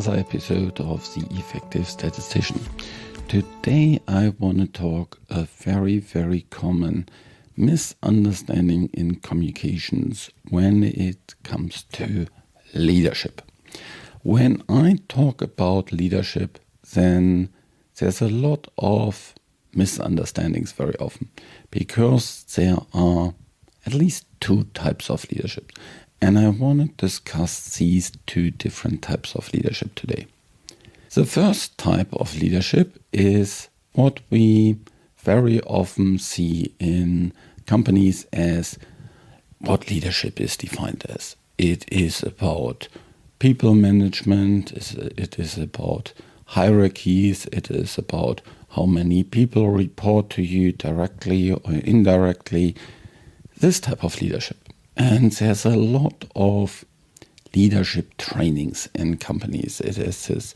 another episode of The Effective Statistician. Today I want to talk a very, very common misunderstanding in communications when it comes to leadership. When I talk about leadership, then there's a lot of misunderstandings very often, because there are at least two types of leadership. And I want to discuss these two different types of leadership today. The first type of leadership is what we very often see in companies as what leadership is defined as. It is about people management, it is about hierarchies, it is about how many people report to you directly or indirectly, this type of leadership. And there's a lot of leadership trainings in companies. It is this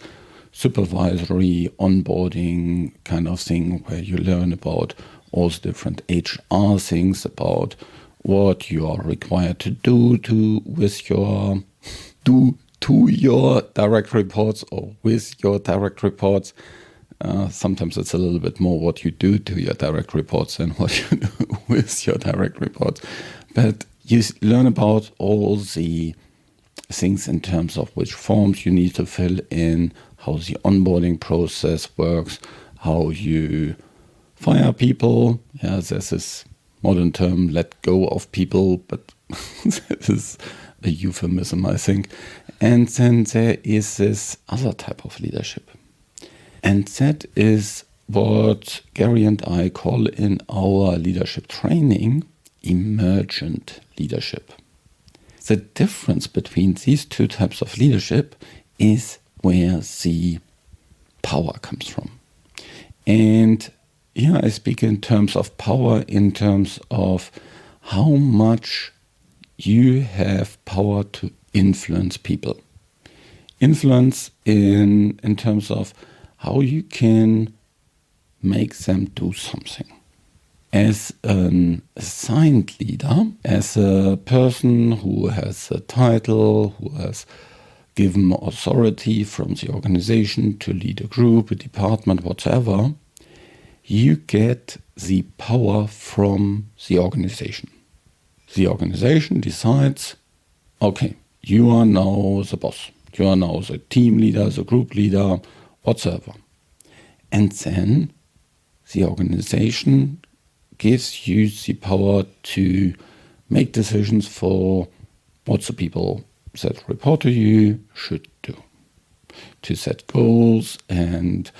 supervisory onboarding kind of thing where you learn about all the different HR things, about what you are required to do to your direct reports or with your direct reports. Sometimes it's a little bit more what you do to your direct reports than what you do with your direct reports. But you learn about all the things in terms of which forms you need to fill in, how the onboarding process works, how you fire people. Yeah, there's this modern term, let go of people, but that is a euphemism, I think. And then there is this other type of leadership. And that is what Gary and I call in our leadership training emergent leadership. The difference between these two types of leadership is where the power comes from. And here I speak in terms of power, in terms of how much you have power to influence people. Influence in terms of how you can make them do something. As an assigned leader, as a person who has a title, who has given authority from the organization to lead a group, a department, whatever, you get the power from the organization. The organization decides, okay, you are now the boss. You are now the team leader, the group leader, whatsoever. And then the organization gives you the power to make decisions for what the people that report to you should do. To set goals and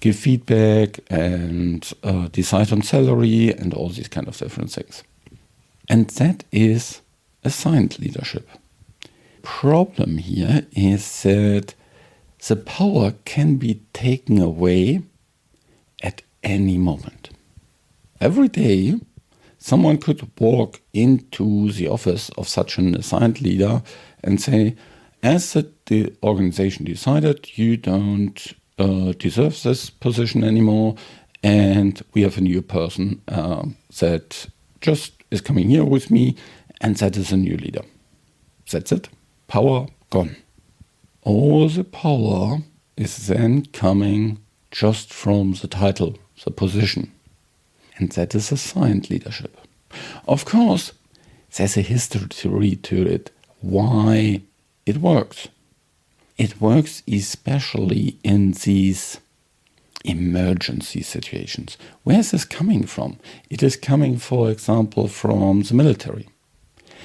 give feedback and decide on salary and all these kind of different things. And that is assigned leadership. Problem here is that the power can be taken away at any moment. Every day, someone could walk into the office of such an assigned leader and say, as the organization decided, you don't deserve this position anymore, and we have a new person that just is coming here with me, and that is a new leader. That's it. Power gone. All the power is then coming just from the title, the position. And that is assigned leadership. Of course, there's a history to it, why it works. It works especially in these emergency situations. Where is this coming from? It is coming, for example, from the military.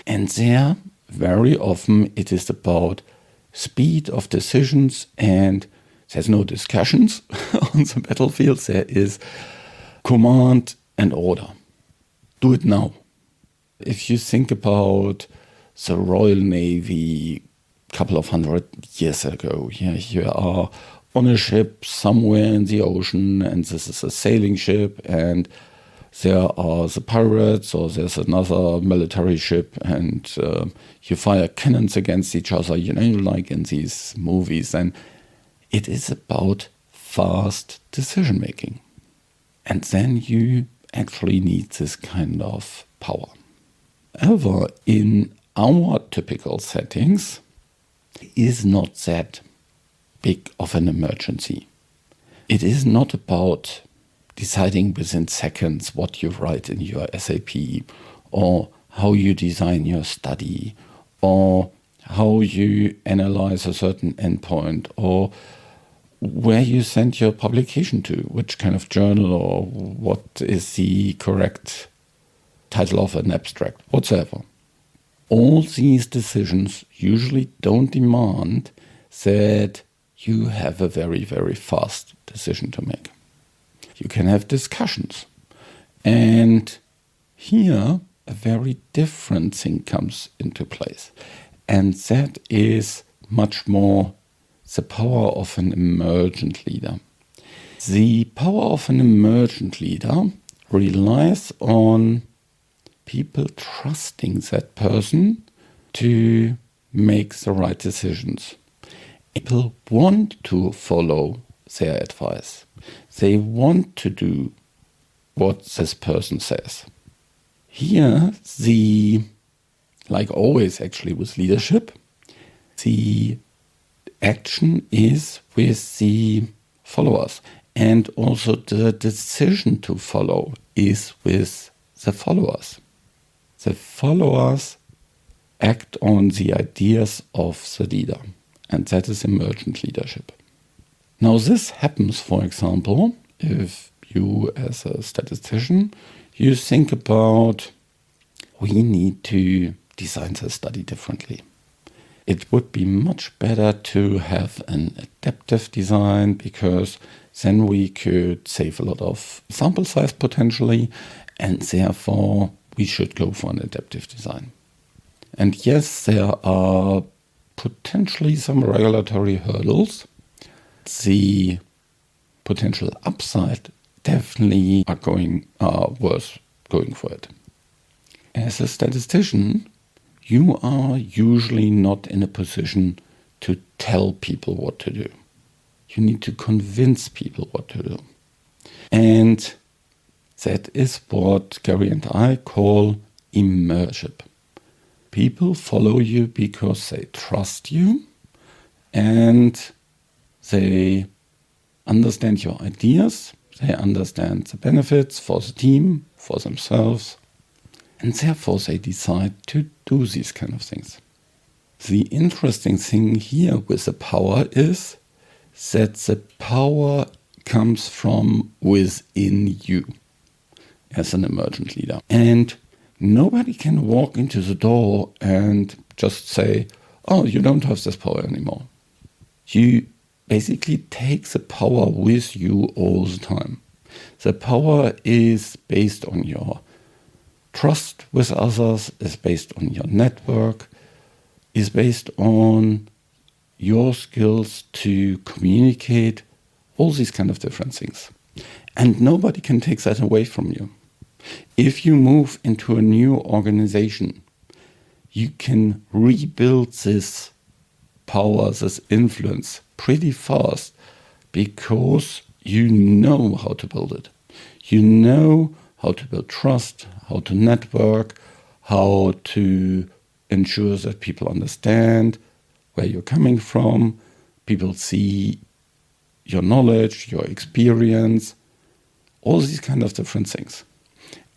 And there, very often, it is about speed of decisions, and there's no discussions on the battlefield. There is command and order. Do it now. If you think about the Royal Navy a couple of 100 years ago, you are on a ship somewhere in the ocean, and this is a sailing ship, and there are the pirates, or there's another military ship, and you fire cannons against each other, like in these movies. And it is about fast decision making. And then you actually need this kind of power. However, in our typical settings, is not that. big of an emergency. It is not about deciding within seconds what you write in your SAP, or how you design your study, or how you analyze a certain endpoint, or where you send your publication to, which kind of journal, or what is the correct title of an abstract, whatsoever. All these decisions usually don't demand that you have a very, very fast decision to make. You can have discussions. And here a very different thing comes into place. And that is much more the power of an emergent leader. The power of an emergent leader relies on people trusting that person to make the right decisions. People want to follow their advice. They want to do what this person says. Here, like always actually with leadership, the action is with the followers. And also the decision to follow is with the followers. The followers act on the ideas of the leader. And that is emergent leadership. Now this happens, for example, if you as a statistician, you think about, we need to design the study differently. It would be much better to have an adaptive design, because then we could save a lot of sample size potentially, and therefore we should go for an adaptive design. And yes, there are potentially some regulatory hurdles. The potential upside definitely are worth going for it. As a statistician, you are usually not in a position to tell people what to do. You need to convince people what to do. And that is what Gary and I call immersion. People follow you because they trust you and they understand your ideas, they understand the benefits for the team, for themselves, and therefore they decide to do these kind of things. The interesting thing here with the power is that the power comes from within you as an emergent leader. And nobody can walk into the door and just say, oh, you don't have this power anymore. You basically take the power with you all the time. The power is based on your trust with others, is based on your network, is based on your skills to communicate, all these kind of different things. And nobody can take that away from you. If you move into a new organization, you can rebuild this power, this influence pretty fast, because you know how to build it. You know how to build trust, how to network, how to ensure that people understand where you're coming from, people see your knowledge, your experience, all these kind of different things.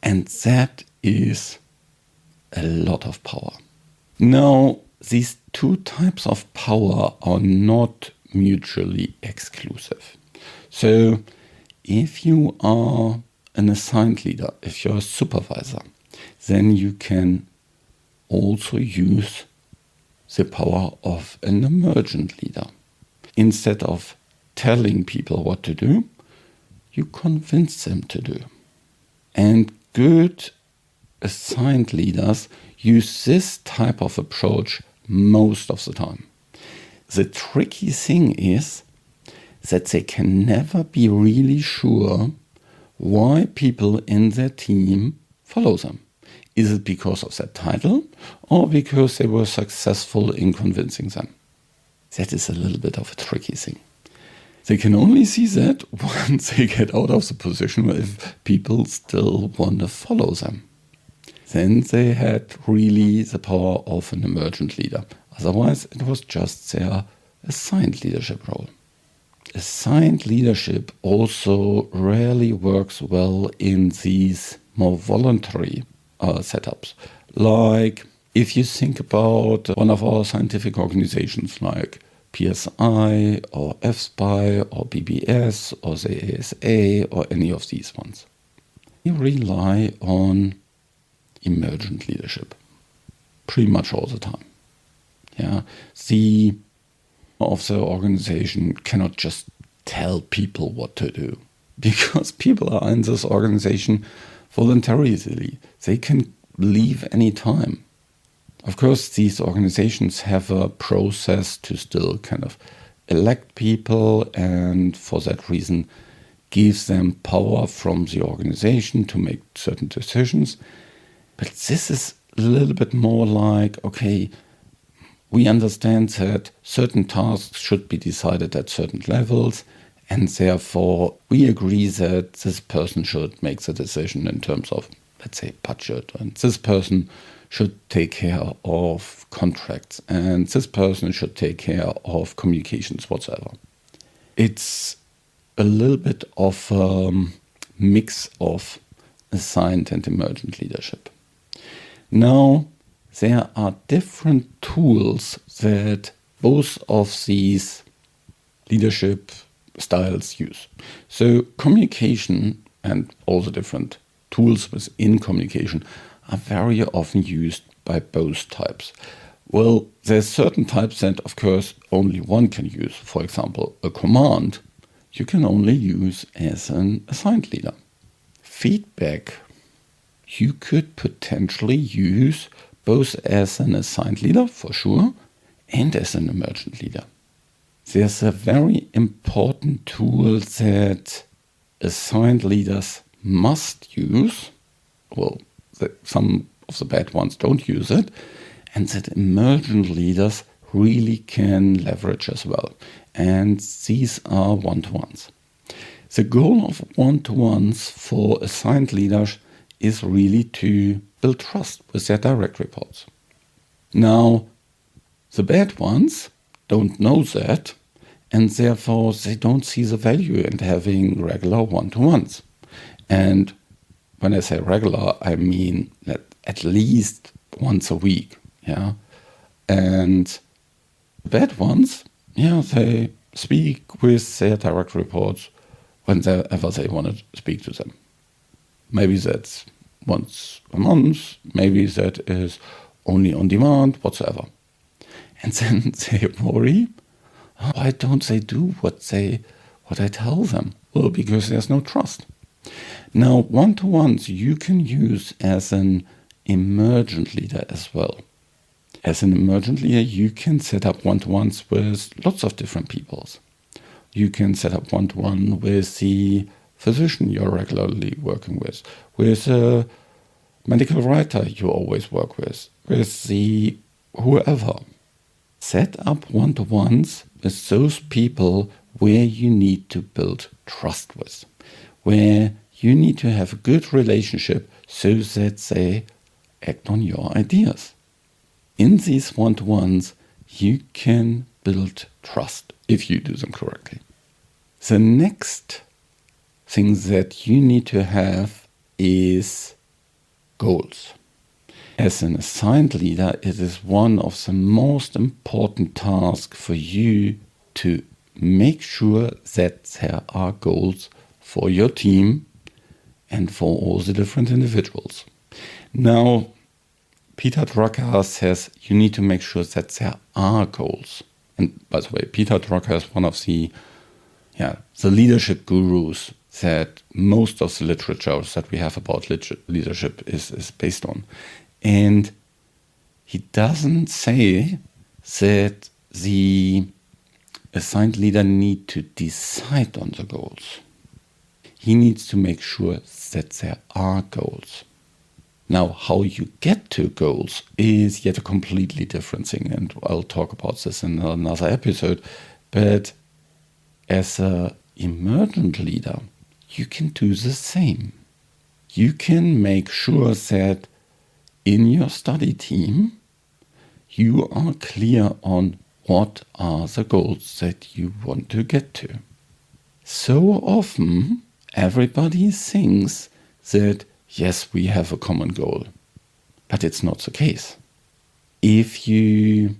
And that is a lot of power. Now, these two types of power are not mutually exclusive. So if you are an assigned leader, if you're a supervisor, then you can also use the power of an emergent leader. Instead of telling people what to do, you convince them to do. And good assigned leaders use this type of approach most of the time. The tricky thing is that they can never be really sure why people in their team follow them. Is it because of their title or because they were successful in convincing them? That is a little bit of a tricky thing. They can only see that once they get out of the position if people still want to follow them. Then they had really the power of an emergent leader. Otherwise, it was just their assigned leadership role. assigned leadership also rarely works well in these more voluntary setups. Like if you think about one of our scientific organizations like PSI or FSPI or BBS or the ASA or any of these ones. We rely on emergent leadership pretty much all the time. Yeah, the of the organization cannot just tell people what to do because people are in this organization voluntarily. They can leave any time. Of course, these organizations have a process to still kind of elect people and for that reason gives them power from the organization to make certain decisions. But this is a little bit more like, okay, we understand that certain tasks should be decided at certain levels, and therefore we agree that this person should make the decision in terms of, let's say, budget, and this person should take care of contracts, and this person should take care of communications whatsoever. It's a little bit of a mix of assigned and emergent leadership. Now, there are different tools that both of these leadership styles use. So communication and all the different tools within communication are very often used by both types. Well, there's certain types that, of course, only one can use. For example, a command you can only use as an assigned leader. Feedback you could potentially use both as an assigned leader, for sure, and as an emergent leader. There's a very important tool that assigned leaders must use. Well, some of the bad ones don't use it, and that emergent leaders really can leverage as well. And these are one-to-ones. The goal of one-to-ones for assigned leaders is really to build trust with their direct reports. Now, the bad ones don't know that, and therefore they don't see the value in having regular one-to-ones. And when I say regular, I mean that at least once a week. Yeah, and the bad ones, they speak with their direct reports whenever they want to speak to them. Maybe that's once a month, maybe that is only on demand, whatsoever. And then they worry, why don't they do what I tell them? Well, because there's no trust. Now, one-to-ones you can use as an emergent leader as well. As an emergent leader, you can set up one-to-ones with lots of different peoples. You can set up one-to-one with the physician you're regularly working with a medical writer you always work with the whoever. Set up one-to-ones with those people where you need to build trust with, where you need to have a good relationship so that they act on your ideas. In these one-to-ones, you can build trust if you do them correctly. The next thing that you need to have is goals. As an assigned leader, it is one of the most important tasks for you to make sure that there are goals for your team and for all the different individuals. Now, Peter Drucker says you need to make sure that there are goals. And by the way, Peter Drucker is one of the leadership gurus that most of the literature that we have about leadership is based on. And he doesn't say that the assigned leader need to decide on the goals. He needs to make sure that there are goals. Now, how you get to goals is yet a completely different thing, and I'll talk about this in another episode. But as an emergent leader, you can do the same. You can make sure that in your study team, you are clear on what are the goals that you want to get to. So often, everybody thinks that, yes, we have a common goal, but it's not the case. If you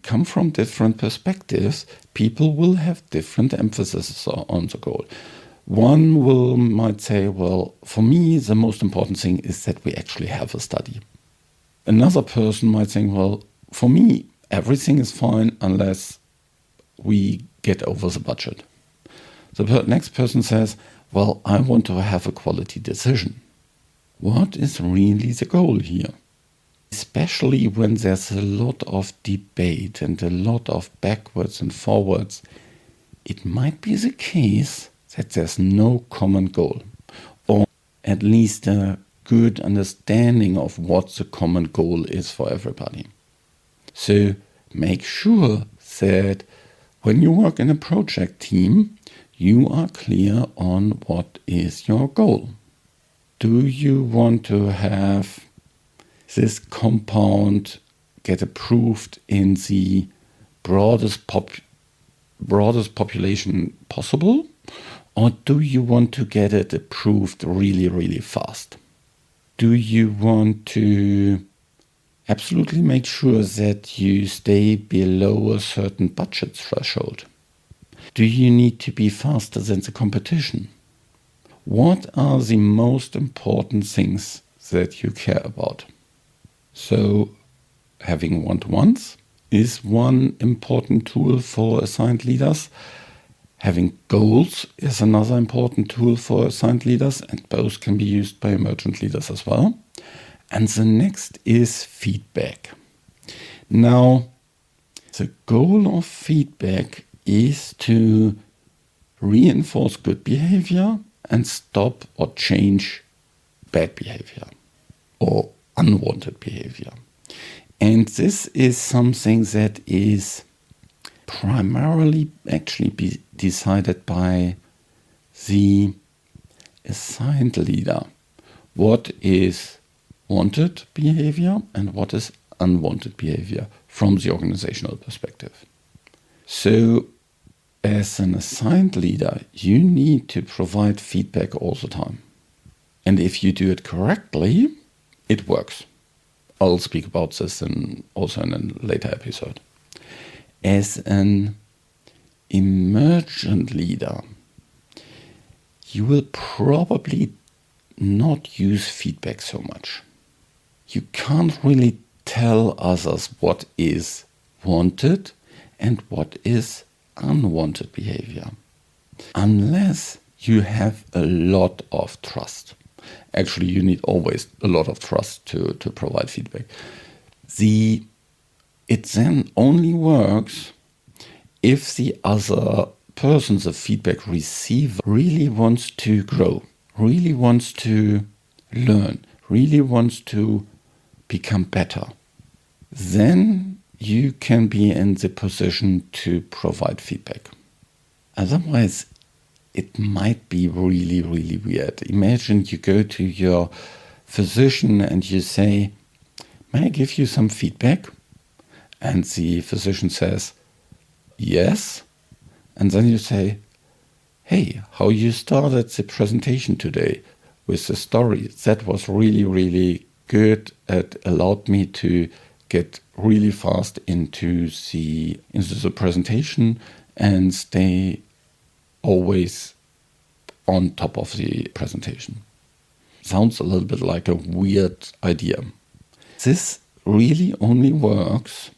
come from different perspectives, people will have different emphasis on the goal. One might say, well, for me, the most important thing is that we actually have a study. Another person might think, well, for me, everything is fine unless we get over the budget. The next person says, well, I want to have a quality decision. What is really the goal here? Especially when there's a lot of debate and a lot of backwards and forwards, it might be the case that there's no common goal, or at least a good understanding of what the common goal is for everybody. So make sure that when you work in a project team, you are clear on what is your goal. Do you want to have this compound get approved in the broadest population possible? Or do you want to get it approved really, really fast? Do you want to absolutely make sure that you stay below a certain budget threshold? Do you need to be faster than the competition? What are the most important things that you care about? So having one-to-ones is one important tool for assigned leaders. Having goals is another important tool for assigned leaders, and both can be used by emergent leaders as well. And the next is feedback. Now, the goal of feedback is to reinforce good behavior and stop or change bad behavior or unwanted behavior. And this is something that is primarily actually be decided by the assigned leader. What is wanted behavior and what is unwanted behavior from the organizational perspective. So as an assigned leader, you need to provide feedback all the time. And if you do it correctly, it works. I'll speak about this also in a later episode. As an emergent leader, you will probably not use feedback so much. You can't really tell others what is wanted and what is unwanted behavior unless you have a lot of trust. Actually, you need always a lot of trust to provide feedback. It then only works if the other person, the feedback receiver, really wants to grow, really wants to learn, really wants to become better. Then you can be in the position to provide feedback. Otherwise, it might be really, really weird. Imagine you go to your physician and you say, "May I give you some feedback?" And the physician says, "Yes." And then you say, "Hey, how you started the presentation today with the story, that was really, really good. It allowed me to get really fast into the presentation and stay always on top of the presentation." Sounds a little bit like a weird idea. This really only works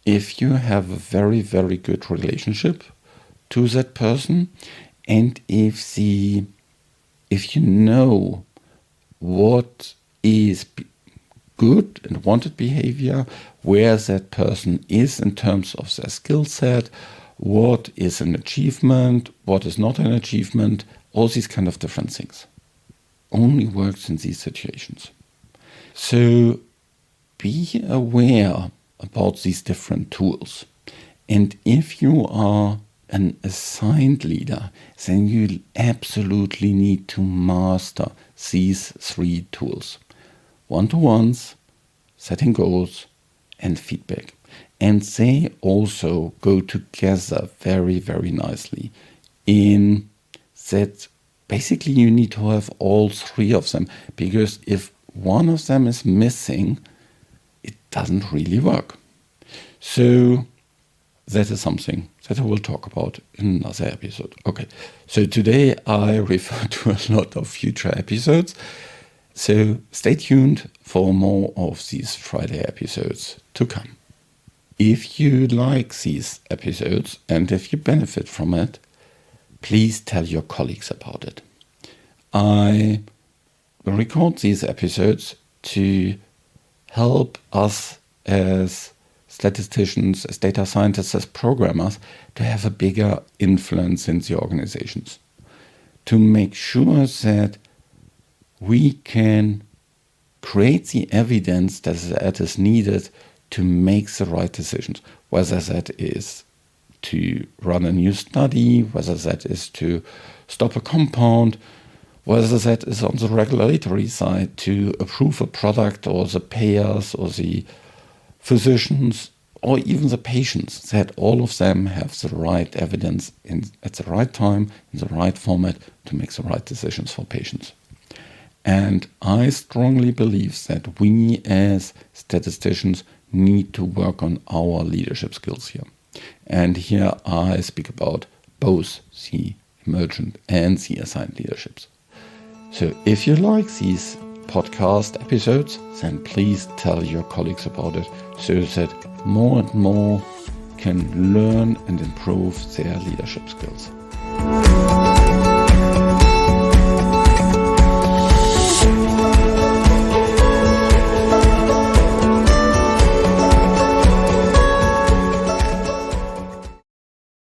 if you have a very, very good relationship to that person, and if you know what is good and wanted behavior, where that person is in terms of their skill set, what is an achievement, what is not an achievement, all these kind of different things. Only works in these situations. So be aware about these different tools. And if you are an assigned leader, then you absolutely need to master these three tools: one-to-ones, setting goals, and feedback. And they also go together very, very nicely in that basically you need to have all three of them, because if one of them is missing, it doesn't really work. So that is something that I will talk about in another episode. Okay, so today I refer to a lot of future episodes. So stay tuned for more of these Friday episodes to come. If you like these episodes and if you benefit from it, please tell your colleagues about it. I record these episodes to help us as statisticians, as data scientists, as programmers, to have a bigger influence in the organizations. To make sure that we can create the evidence that is needed to make the right decisions, whether that is to run a new study, whether that is to stop a compound, whether that is on the regulatory side to approve a product, or the payers or the physicians or even the patients, that all of them have the right evidence at the right time, in the right format to make the right decisions for patients. And I strongly believe that we as statisticians need to work on our leadership skills here. And here I speak about both the emergent and the assigned leaderships. So if you like these podcast episodes, then please tell your colleagues about it so that more and more can learn and improve their leadership skills.